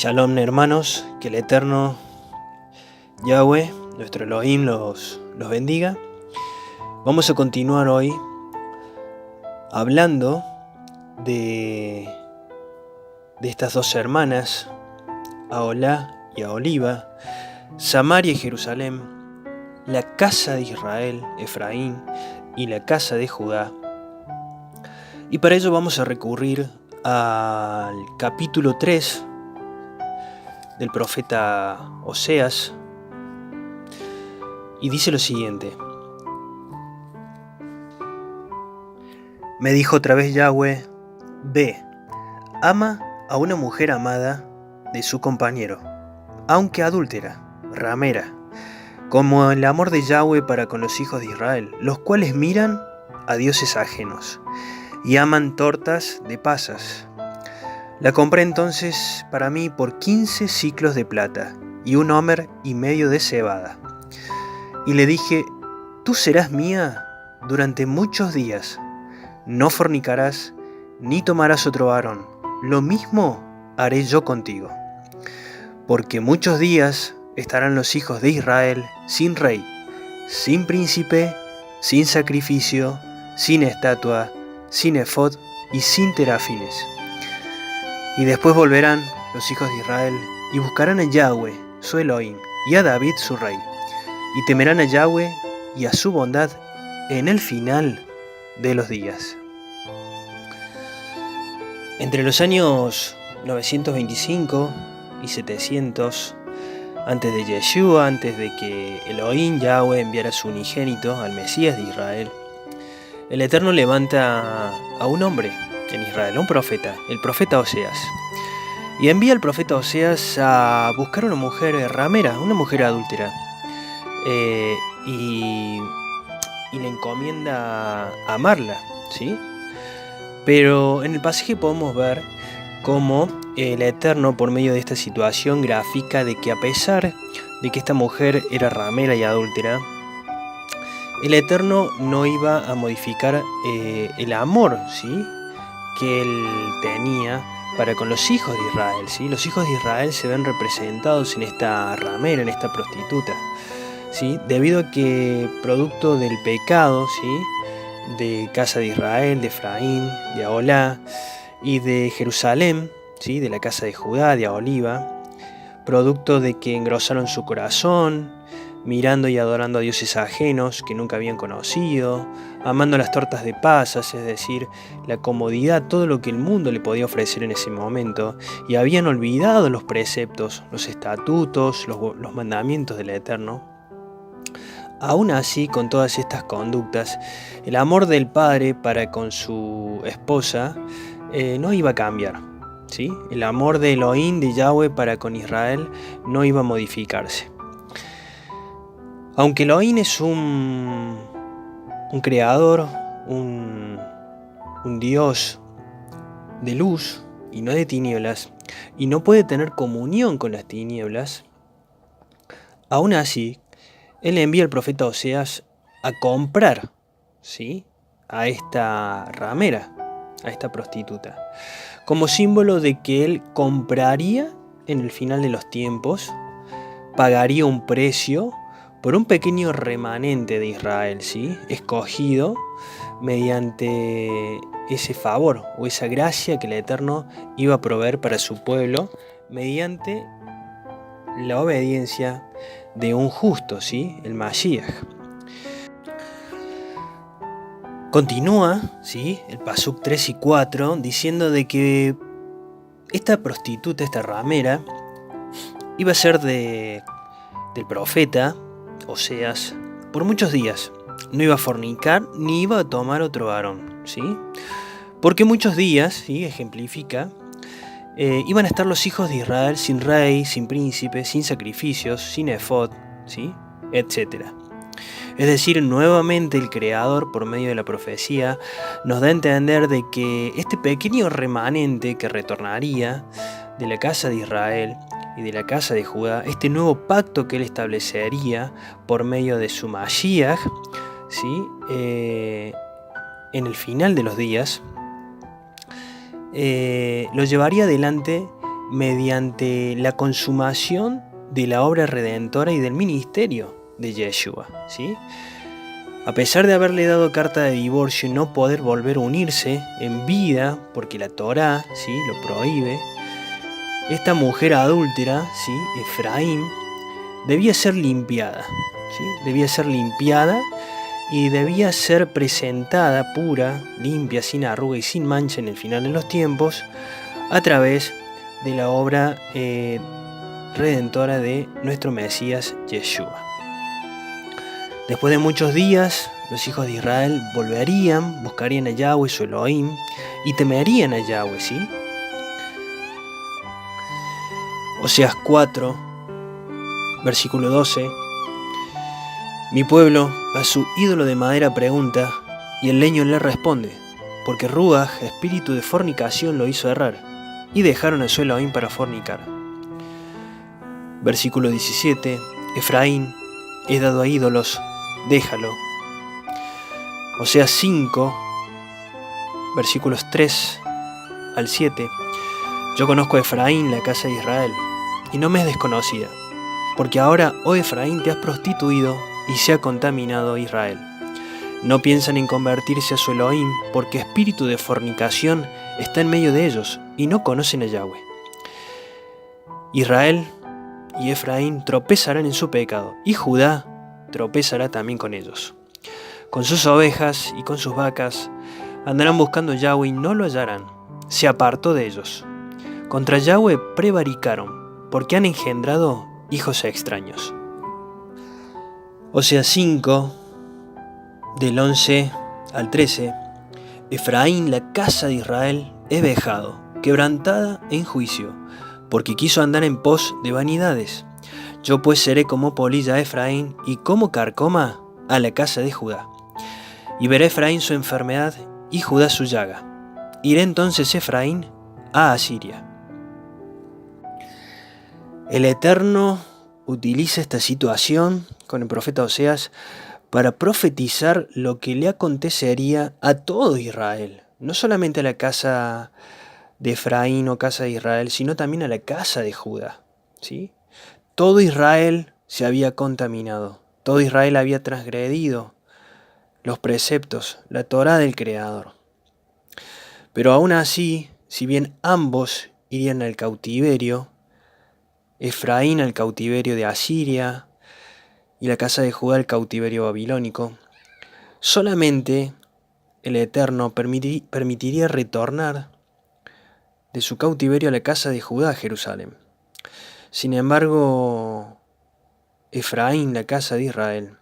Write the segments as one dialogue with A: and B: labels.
A: Shalom, hermanos, que el eterno Yahweh, nuestro Elohim, los bendiga. Vamos a continuar hoy hablando de estas dos hermanas, Aholá y Aholiba, Samaria y Jerusalén, la casa de Israel, Efraín, y la casa de Judá. Y para ello vamos a recurrir al capítulo 3 del profeta Oseas, y dice lo siguiente: Me dijo otra vez Yahweh, ve, ama a una mujer amada de su compañero, aunque adúltera, ramera, como el amor de Yahweh para con los hijos de Israel, los cuales miran a dioses ajenos y aman tortas de pasas. La compré entonces para mí por 15 siclos de plata y 1 homer y medio de cebada. Y le dije, tú serás mía durante muchos días. No fornicarás, ni tomarás otro varón. Lo mismo haré yo contigo. Porque muchos días estarán los hijos de Israel sin rey, sin príncipe, sin sacrificio, sin estatua, sin efod y sin terafines. Y después volverán los hijos de Israel y buscarán a Yahweh, su Elohim, y a David, su rey. Y temerán a Yahweh y a su bondad en el final de los días. Entre los años 925 y 700, antes de Yeshua, antes de que Elohim, Yahweh, enviara a su unigénito, al Mesías de Israel, el Eterno levanta a un hombre en Israel, un profeta, el profeta Oseas. Y envía al profeta Oseas a buscar una mujer ramera, una mujer adúltera. Y le encomienda amarla, ¿sí? Pero en el pasaje podemos ver cómo el Eterno, por medio de esta situación, grafica de que a pesar de que esta mujer era ramera y adúltera, el Eterno no iba a modificar el amor, ¿sí?, que él tenía para con los hijos de Israel, ¿sí? Los hijos de Israel se ven representados en esta ramera, en esta prostituta, ¿sí? Debido a que producto del pecado, ¿sí?, de casa de Israel, de Efraín, de Aholá y de Jerusalén, ¿sí?, de la casa de Judá, de Aholiba, producto de que engrosaron su corazón, mirando y adorando a dioses ajenos que nunca habían conocido, amando las tortas de pasas, es decir, la comodidad, todo lo que el mundo le podía ofrecer en ese momento, y habían olvidado los preceptos, los estatutos, los mandamientos del Eterno. Aún así, con todas estas conductas, el amor del padre para con su esposa no iba a cambiar, ¿sí? El amor de Elohim, de Yahweh para con Israel, no iba a modificarse. Aunque Elohim es un creador, un Dios de luz y no de tinieblas, y no puede tener comunión con las tinieblas, aún así, él envía al profeta Oseas a comprar, ¿sí?, a esta ramera, a esta prostituta, como símbolo de que él compraría en el final de los tiempos, pagaría un precio por un pequeño remanente de Israel, ¿sí?, escogido mediante ese favor o esa gracia que el Eterno iba a proveer para su pueblo mediante la obediencia de un justo, ¿sí?, el Mashiach. Continúa, ¿sí?, el pasuk 3 y 4 diciendo de que esta prostituta, esta ramera, iba a ser del profeta Oseas por muchos días. No iba a fornicar ni iba a tomar otro varón, ¿sí? Porque muchos días, ¿sí?, ejemplifica, iban a estar los hijos de Israel sin rey, sin príncipe, sin sacrificios, sin efod, ¿sí?, etc. Es decir, nuevamente el Creador, por medio de la profecía, nos da a entender de que este pequeño remanente que retornaría de la casa de Israel y de la casa de Judá, este nuevo pacto que él establecería por medio de su Mashiach, ¿sí?, en el final de los días, lo llevaría adelante mediante la consumación de la obra redentora y del ministerio de Yeshua, ¿sí? A pesar de haberle dado carta de divorcio y no poder volver a unirse en vida, porque la Torá, ¿sí?, lo prohíbe, esta mujer adúltera, ¿sí?, Efraín, debía ser limpiada, ¿sí? Debía ser limpiada y debía ser presentada pura, limpia, sin arruga y sin mancha en el final de los tiempos, a través de la obra redentora de nuestro Mesías Yeshua. Después de muchos días, los hijos de Israel volverían, buscarían a Yahweh, su Elohim, y temerían a Yahweh, ¿sí? Oseas 4, versículo 12. Mi pueblo a su ídolo de madera pregunta, y el leño le responde, porque Ruach, espíritu de fornicación, lo hizo errar, y dejaron a su Elohim para fornicar. Versículo 17. Efraín, he dado a ídolos, déjalo. Oseas 5, versículos 3 al 7. Yo conozco a Efraín, la casa de Israel, y no me es desconocida, porque ahora, oh Efraín, te has prostituido y se ha contaminado Israel. No piensan en convertirse a su Elohim, porque espíritu de fornicación está en medio de ellos, y no conocen a Yahweh. Israel y Efraín tropezarán en su pecado, y Judá tropezará también con ellos. Con sus ovejas y con sus vacas andarán buscando a Yahweh y no lo hallarán. Se apartó de ellos. Contra Yahweh prevaricaron, porque han engendrado hijos extraños. Oseas 5, del 11 al 13. Efraín, la casa de Israel, es vejado, quebrantada en juicio, porque quiso andar en pos de vanidades. Yo pues seré como polilla a Efraín y como carcoma a la casa de Judá. Y verá Efraín su enfermedad y Judá su llaga. Irá entonces Efraín a Asiria. El Eterno utiliza esta situación con el profeta Oseas para profetizar lo que le acontecería a todo Israel, no solamente a la casa de Efraín o casa de Israel, sino también a la casa de Judá, ¿sí? Todo Israel se había contaminado, todo Israel había transgredido los preceptos, la Torá del Creador. Pero aún así, si bien ambos irían al cautiverio, Efraín al cautiverio de Asiria y la casa de Judá al cautiverio babilónico, solamente el Eterno permitiría retornar de su cautiverio a la casa de Judá a Jerusalén. Sin embargo, Efraín, la casa de Israel,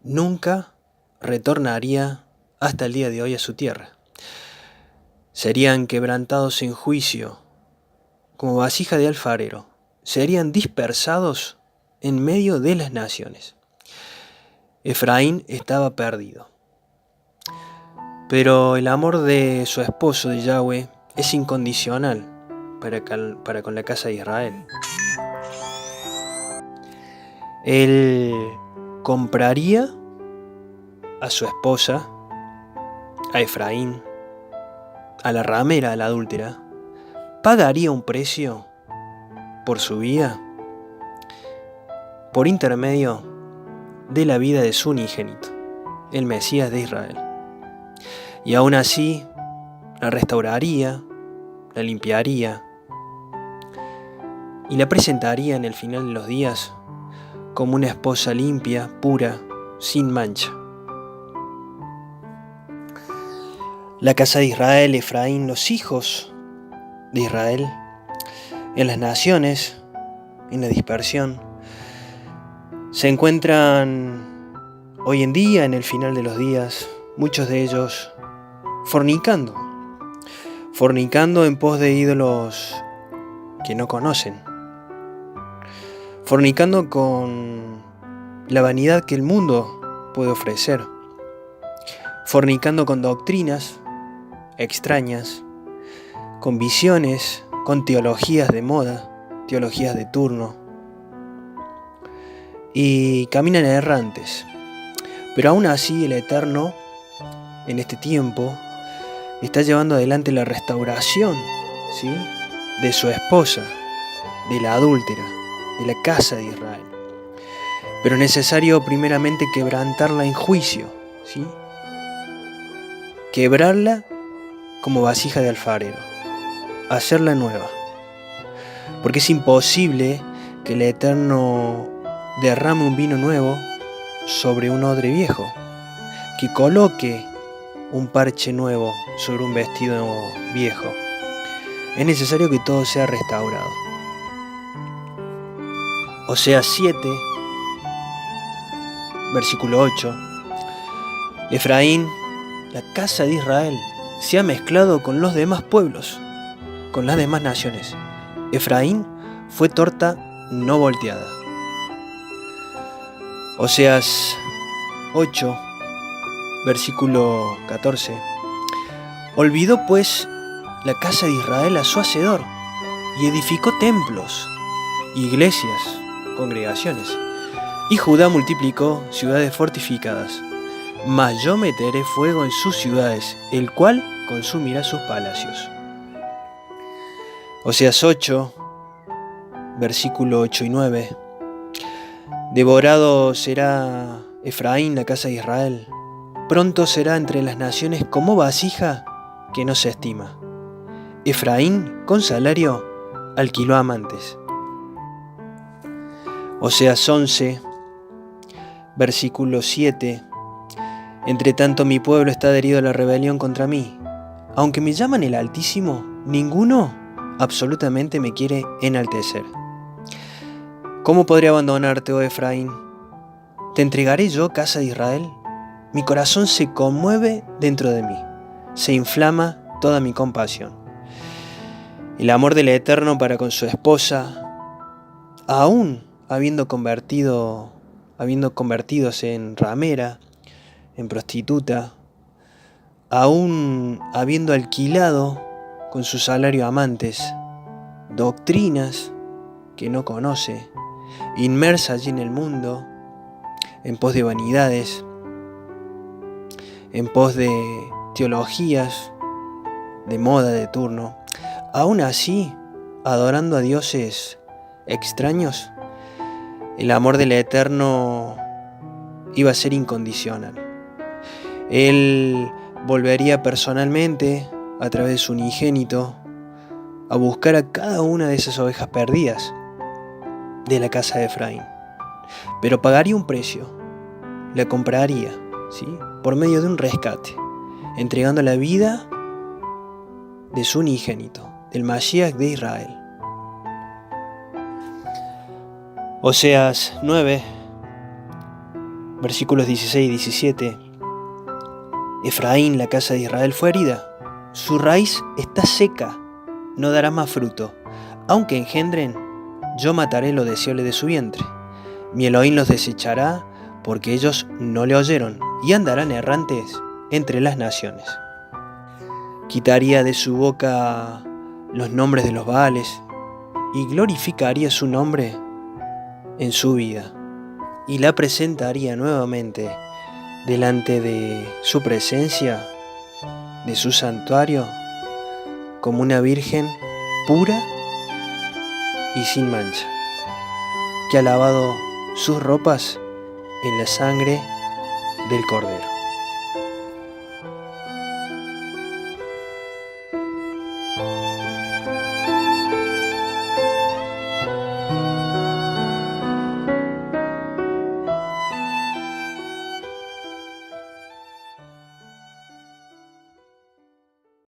A: nunca retornaría hasta el día de hoy a su tierra. Serían quebrantados en juicio, como vasija de alfarero, serían dispersados en medio de las naciones. Efraín estaba perdido. Pero el amor de su esposo, de Yahweh, es incondicional para con la casa de Israel. Él compraría a su esposa, a Efraín, a la ramera, a la adúltera, pagaría un precio por su vida, por intermedio de la vida de su unigénito, el Mesías de Israel. Y aún así, la restauraría, la limpiaría y la presentaría en el final de los días como una esposa limpia, pura, sin mancha. La casa de Israel, Efraín, los hijos de Israel, en las naciones, en la dispersión, se encuentran hoy en día, en el final de los días, muchos de ellos fornicando en pos de ídolos que no conocen, fornicando con la vanidad que el mundo puede ofrecer, fornicando con doctrinas extrañas, con visiones, con teologías de moda, teologías de turno, y caminan errantes. Pero aún así el Eterno, en este tiempo, está llevando adelante la restauración, ¿sí?, de su esposa, de la adúltera, de la casa de Israel. Pero es necesario primeramente quebrantarla en juicio, ¿sí? Quebrarla como vasija de alfarero, hacerla nueva. Porque es imposible que el Eterno derrame un vino nuevo sobre un odre viejo, que coloque un parche nuevo sobre un vestido viejo. Es necesario que todo sea restaurado. Oseas 7, versículo 8. Efraín, la casa de Israel, se ha mezclado con los demás pueblos, con las demás naciones. Efraín fue torta no volteada. Oseas 8, versículo 14. Olvidó pues la casa de Israel a su hacedor y edificó templos, iglesias, congregaciones. Y Judá multiplicó ciudades fortificadas. Mas yo meteré fuego en sus ciudades, el cual consumirá sus palacios. Oseas 8, versículo 8 y 9. Devorado será Efraín, la casa de Israel. Pronto será entre las naciones como vasija que no se estima. Efraín, con salario, alquiló amantes. Oseas 11, versículo 7. Entre tanto mi pueblo está adherido a la rebelión contra mí. Aunque me llaman el Altísimo, ninguno absolutamente me quiere enaltecer. ¿Cómo podré abandonarte, oh Efraín? ¿Te entregaré yo, casa de Israel? Mi corazón se conmueve dentro de mí, se inflama toda mi compasión. El amor del Eterno para con su esposa, aún habiendo convertidos en ramera, en prostituta, aún habiendo alquilado con su salario amantes, doctrinas que no conoce, inmersa allí en el mundo, en pos de vanidades, en pos de teologías de moda de turno, aún así, adorando a dioses extraños, el amor del Eterno iba a ser incondicional. Él volvería personalmente, a través de su unigénito, a buscar a cada una de esas ovejas perdidas de la casa de Efraín. Pero pagaría un precio, la compraría, ¿sí? Por medio de un rescate, entregando la vida de su unigénito, del Mashiach de Israel. Oseas 9, versículos 16 y 17. Efraín, la casa de Israel, fue herida. Su raíz está seca, no dará más fruto. Aunque engendren, yo mataré lo deseable de su vientre. Mi Elohim los desechará, porque ellos no le oyeron, y andarán errantes entre las naciones. Quitaría de su boca los nombres de los Baales, y glorificaría su nombre en su vida, y la presentaría nuevamente delante de su presencia, de su santuario, como una virgen pura y sin mancha, que ha lavado sus ropas en la sangre del Cordero.